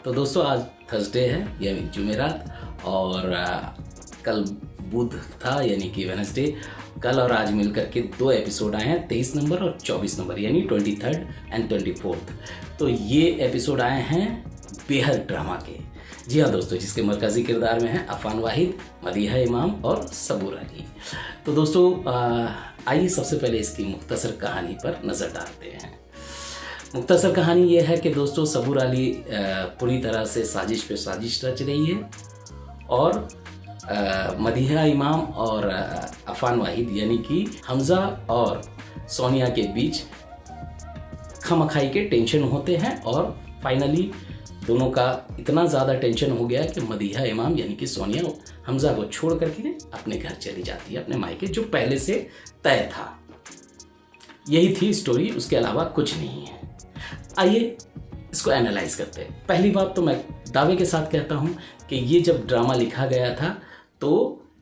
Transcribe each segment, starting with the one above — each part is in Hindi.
तो दोस्तों आज थर्सडे है यानी जुमेरात और कल बुध था यानी कि वेडनेसडे। कल और आज मिलकर के 2 एपिसोड आए हैं, 23 नंबर और 24 नंबर यानी 23rd एंड 24th। तो ये एपिसोड आए हैं बेहद ड्रामा के। जी हाँ दोस्तों, जिसके मरकजी किरदार में हैं अफान वाहिद, मदीहा इमाम और सबूर अली। तो दोस्तों आइए सबसे पहले इसकी मुख्तसर कहानी पर नज़र डालते हैं। मुख्तसर कहानी ये है कि दोस्तों सबूर अली पूरी तरह से साजिश पे साजिश रच रही है और मदीहा इमाम और अफान वाहिद यानी कि हमज़ा और सोनिया के बीच खामखाई के टेंशन होते हैं और फाइनली दोनों का इतना ज़्यादा टेंशन हो गया कि मदीहा इमाम यानी कि सोनिया हमज़ा को छोड़ करके अपने घर चली जाती है, अपने मायके, जो पहले से तय था। यही थी स्टोरी, उसके अलावा कुछ नहीं है। आइए इसको एनालाइज करते हैं। पहली बात तो मैं दावे के साथ कहता हूँ कि ये जब ड्रामा लिखा गया था तो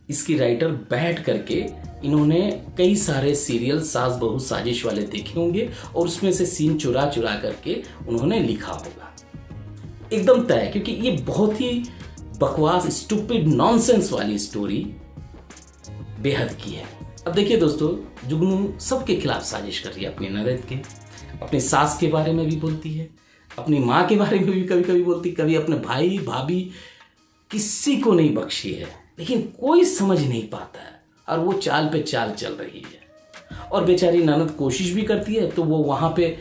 इसकी राइटर बैठ करके इन्होंने कई सारे सीरियल सास बहू साजिश वाले देखे होंगे और उसमें से सीन चुरा चुरा करके उन्होंने लिखा होगा, एकदम तय। क्योंकि ये बहुत ही बकवास, स्टूपिड, नॉनसेंस वाली स्टोरी बेहद की है। अब देखिए दोस्तों, जुगनू सबके खिलाफ साजिश कर रही है, अपनी ननद के, अपनी सास के बारे में भी बोलती है, अपनी माँ के बारे में भी कभी कभी बोलती, कभी अपने भाई भाभी, किसी को नहीं बख्शी है। लेकिन कोई समझ नहीं पाता है और वो चाल पे चाल चल रही है। और बेचारी ननद कोशिश भी करती है तो वो वहाँ पे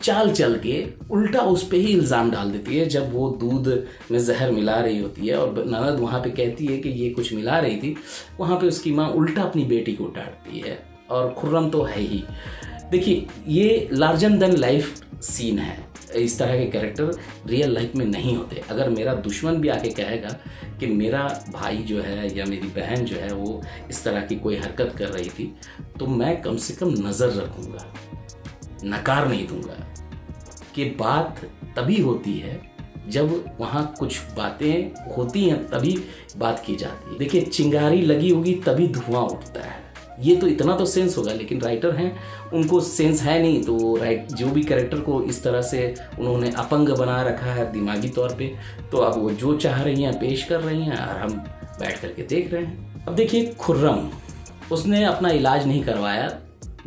चाल चल के उल्टा उस पे ही इल्ज़ाम डाल देती है। जब वो दूध में जहर मिला रही होती है और ननद वहाँ पे कहती है कि ये कुछ मिला रही थी, वहाँ पे उसकी माँ उल्टा अपनी बेटी को डांटती है। और खुर्रम तो है ही। देखिए, ये लार्जर देन लाइफ सीन है। इस तरह के कैरेक्टर रियल लाइफ में नहीं होते। अगर मेरा दुश्मन भी आके कहेगा कि मेरा भाई जो है या मेरी बहन जो है वो इस तरह की कोई हरकत कर रही थी, तो मैं कम से कम नज़र रखूँगा, नकार नहीं दूंगा। कि बात तभी होती है जब वहाँ कुछ बातें होती हैं, तभी बात की जाती है। देखिए, चिंगारी लगी होगी तभी धुआं उठता है, ये तो इतना तो सेंस होगा। लेकिन राइटर हैं, उनको सेंस है नहीं, तो जो भी कैरेक्टर को इस तरह से उन्होंने अपंग बना रखा है दिमागी तौर पे, तो अब वो जो चाह रही हैं पेश कर रही हैं और हम बैठ करके देख रहे हैं। अब देखिए, खुर्रम, उसने अपना इलाज नहीं करवाया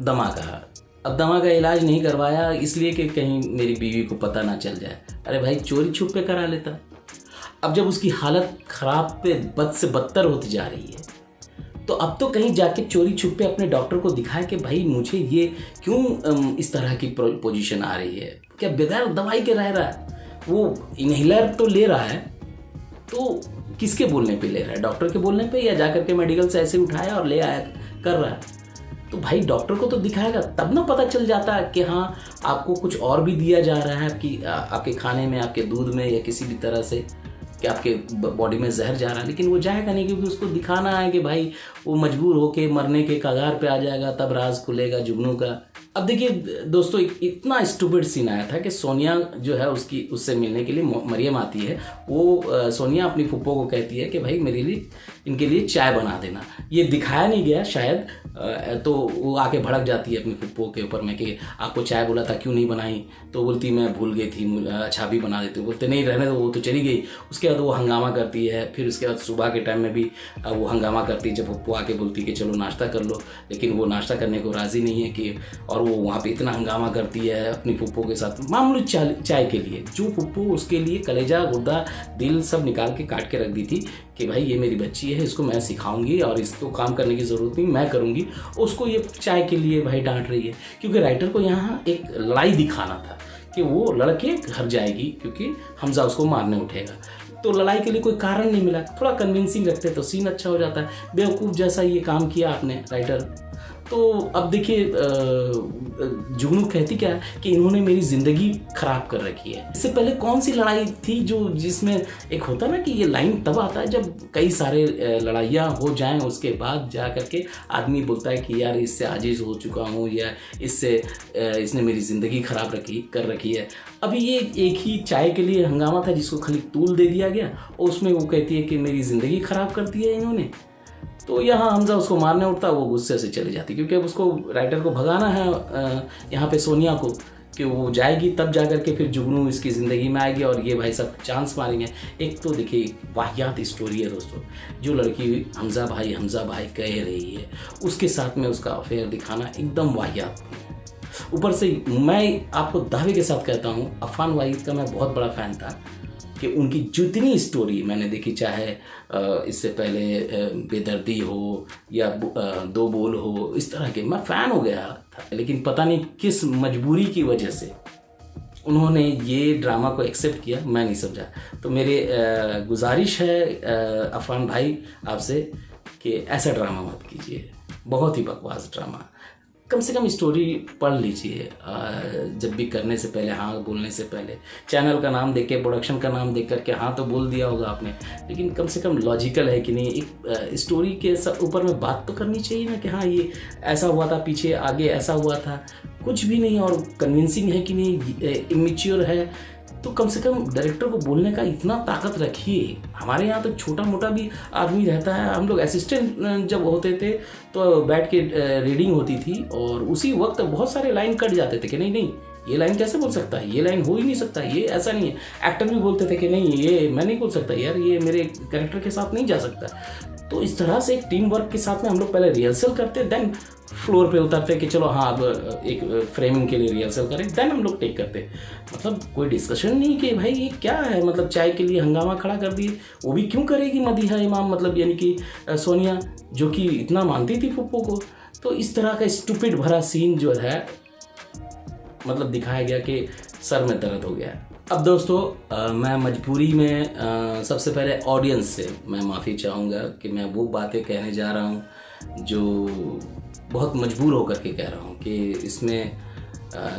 दमा का। अब दमा का इलाज नहीं करवाया इसलिए कि कहीं मेरी बीवी को पता ना चल जाए। अरे भाई, चोरी छुप पे करा लेता। अब जब उसकी हालत खराब पे बद से बदतर होती जा रही है, तो अब तो कहीं जाके चोरी छुप पे अपने डॉक्टर को दिखाए कि भाई मुझे ये क्यों इस तरह की पोजीशन आ रही है। क्या बगैर दवाई के रह रहा है? वो इनहेलर तो ले रहा है, तो किसके बोलने पे ले रहा है? डॉक्टर के बोलने पे, या जाकर के मेडिकल से ऐसे उठाया और ले आया कर रहा है? तो भाई डॉक्टर को तो दिखाएगा, तब ना पता चल जाता है कि हाँ आपको कुछ और भी दिया जा रहा है आपके खाने में, आपके दूध में, या किसी भी तरह से कि आपके बॉडी में जहर जा रहा है। लेकिन वो जाएगा नहीं, क्योंकि उसको दिखाना है कि भाई वो मजबूर होके मरने के कगार पे आ जाएगा, तब राज खुलेगा जुगनू का। अब देखिए दोस्तों, इतना स्टूपिड सीन आया था कि सोनिया जो है उससे मिलने के लिए मरियम आती है। वो सोनिया अपनी फुप्पो को कहती है कि भाई मेरे लिए इनके लिए चाय बना देना। ये दिखाया नहीं गया शायद, तो वो आके भड़क जाती है अपनी फुप्पो के ऊपर में कि आपको चाय बोला था क्यों नहीं बनाई? तो बोलती मैं भूल गई थी, अच्छा भी बना देती हूँ। बोलते नहीं रहने दो, वो तो चली गई। उसके बाद वो हंगामा करती है। फिर उसके बाद सुबह के टाइम में भी वो हंगामा करती है, जब फुप्पो आके बोलती कि चलो नाश्ता कर लो, लेकिन वो नाश्ता करने को राज़ी नहीं है कि, और वो वहाँ पे इतना हंगामा करती है अपनी फुप्पो के साथ मामूली चाय के लिए, जो फुप्पो उसके लिए कलेजा गुर्दा दिल सब निकाल के काट के रख दी थी कि भाई ये मेरी बच्ची है, इसको मैं सिखाऊंगी और इसको काम करने की ज़रूरत नहीं, मैं करूंगी। उसको ये चाय के लिए भाई डांट रही है, क्योंकि राइटर को यहाँ एक लड़ाई दिखाना था कि वो लड़के घर जाएगी क्योंकि हमज़ा उसको मारने उठेगा। तो लड़ाई के लिए कोई कारण नहीं मिला, थोड़ा कन्विंसिंग रखते तो सीन अच्छा हो जाता है। बेवकूफ़ जैसा ये काम किया आपने राइटर। तो अब देखिए, जुगनू कहती क्या है कि इन्होंने मेरी ज़िंदगी ख़राब कर रखी है। इससे पहले कौन सी लड़ाई थी जिसमें एक होता ना कि ये लाइन तब आता है जब कई सारे लड़ाइयाँ हो जाएं, उसके बाद जा करके आदमी बोलता है कि यार इससे आजिज़ हो चुका हूँ, या इसने मेरी ज़िंदगी ख़राब कर रखी है। अभी ये एक ही चाय के लिए हंगामा था जिसको खाली तूल दे दिया गया, और उसमें वो कहती है कि मेरी ज़िंदगी ख़राब कर दी है इन्होंने। तो यहाँ हमज़ा उसको मारने उठता, वो गुस्से से चली जाती, क्योंकि अब उसको राइटर को भगाना है यहाँ पे सोनिया को कि वो जाएगी तब जा कर के फिर जुगनू इसकी ज़िंदगी में आएगी और ये भाई सब चांस मारेंगे। एक तो देखिए वाहियात स्टोरी है दोस्तों, जो लड़की हमज़ा भाई कह रही है उसके साथ में उसका अफेयर दिखाना एकदम वाहियात। ऊपर से मैं आपको दावे के साथ कहता हूँ अफान वाहिद का मैं बहुत बड़ा फ़ैन था कि उनकी जितनी स्टोरी मैंने देखी, चाहे इससे पहले बेदर्दी हो या दो बोल हो, इस तरह के मैं फ़ैन हो गया था। लेकिन पता नहीं किस मजबूरी की वजह से उन्होंने ये ड्रामा को एक्सेप्ट किया, मैं नहीं समझा। तो मेरे गुजारिश है अफान भाई आपसे कि ऐसा ड्रामा मत कीजिए, बहुत ही बकवास ड्रामा। कम से कम स्टोरी पढ़ लीजिए जब भी करने से पहले, हाँ बोलने से पहले। चैनल का नाम देख के, प्रोडक्शन का नाम देख करके हाँ तो बोल दिया होगा आपने, लेकिन कम से कम लॉजिकल है कि नहीं, एक स्टोरी के ऊपर में बात तो करनी चाहिए ना कि हाँ ये ऐसा हुआ था, पीछे आगे ऐसा हुआ था। कुछ भी नहीं और कन्विंसिंग है कि नहीं, इमेच्योर है, तो कम से कम डायरेक्टर को बोलने का इतना ताकत रखिए। हमारे यहाँ तो छोटा मोटा भी आदमी रहता है, हम लोग असिस्टेंट जब होते थे तो बैठ के रीडिंग होती थी और उसी वक्त बहुत सारे लाइन कट जाते थे कि नहीं ये लाइन कैसे बोल सकता है, ये लाइन हो ही नहीं सकता, ये ऐसा नहीं है। एक्टर भी बोलते थे कि नहीं ये मैं नहीं बोल सकता यार, ये मेरे कैरेक्टर के साथ नहीं जा सकता। तो इस तरह से एक टीम वर्क के साथ में हम लोग पहले रिहर्सल करते, देन फ्लोर पे उतरते कि चलो हाँ अब एक फ्रेमिंग के लिए रिहर्सल करें, देन हम लोग टेक करते। मतलब कोई डिस्कशन नहीं कि भाई ये क्या है, मतलब चाय के लिए हंगामा खड़ा कर दिए। वो भी क्यों करेगी मदीहा इमाम, मतलब यानी कि सोनिया जो कि इतना मानती थी फुप्पो को। तो इस तरह का स्टूपिड भरा सीन जो है मतलब दिखाया गया कि सर में दर्द हो गया। अब दोस्तों मैं मजबूरी में सबसे पहले ऑडियंस से मैं माफ़ी चाहूँगा कि मैं वो बातें कहने जा रहा हूँ जो बहुत मजबूर होकर के कह रहा हूँ कि इसमें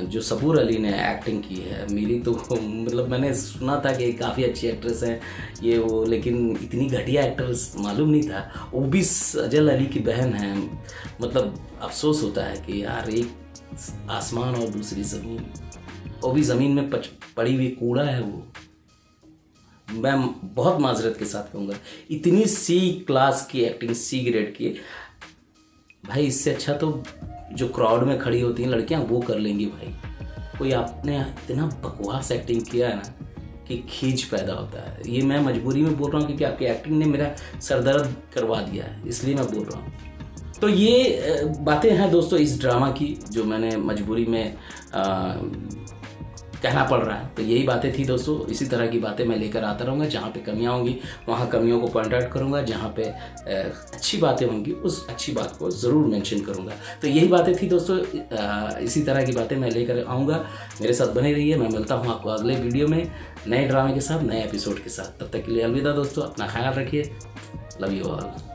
जो सबूर अली ने एक्टिंग की है, मेरी तो मतलब मैंने सुना था कि काफ़ी अच्छी एक्ट्रेस है ये वो, लेकिन इतनी घटिया एक्ट्रेस मालूम नहीं था। वो भी सजल अली की बहन है। मतलब अफसोस होता है कि यार एक आसमान और दूसरी ज़मीन, वो भी ज़मीन में पड़ी हुई कूड़ा है वो। मैं बहुत माजरत के साथ कहूँगा, इतनी सी क्लास की एक्टिंग, सी ग्रेड की भाई, इससे अच्छा तो जो क्राउड में खड़ी होती हैं लड़कियां वो कर लेंगी भाई। कोई आपने इतना बकवास एक्टिंग किया है ना कि खींच पैदा होता है। ये मैं मजबूरी में बोल रहा हूँ क्योंकि आपकी एक्टिंग ने मेरा सरदर्द करवा दिया है, इसलिए मैं बोल रहा हूँ। तो ये बातें हैं दोस्तों इस ड्रामा की जो मैंने मजबूरी में कहना पड़ रहा है। तो यही बातें थी दोस्तों, इसी तरह की बातें मैं लेकर आता रहूँगा। जहाँ पे कमियाँ होंगी वहाँ कमियों को पॉइंट आउट करूँगा, जहाँ पे अच्छी बातें होंगी उस अच्छी बात को ज़रूर मेंशन करूँगा। तो यही बातें थी दोस्तों, इसी तरह की बातें मैं लेकर आऊँगा। मेरे साथ बने रहिए। मैं मिलता हूँ आपको अगले वीडियो में नए ड्रामे के साथ, नए एपिसोड के साथ। तब तक के लिए अलविदा दोस्तों, अपना ख्याल रखिए। Love you all.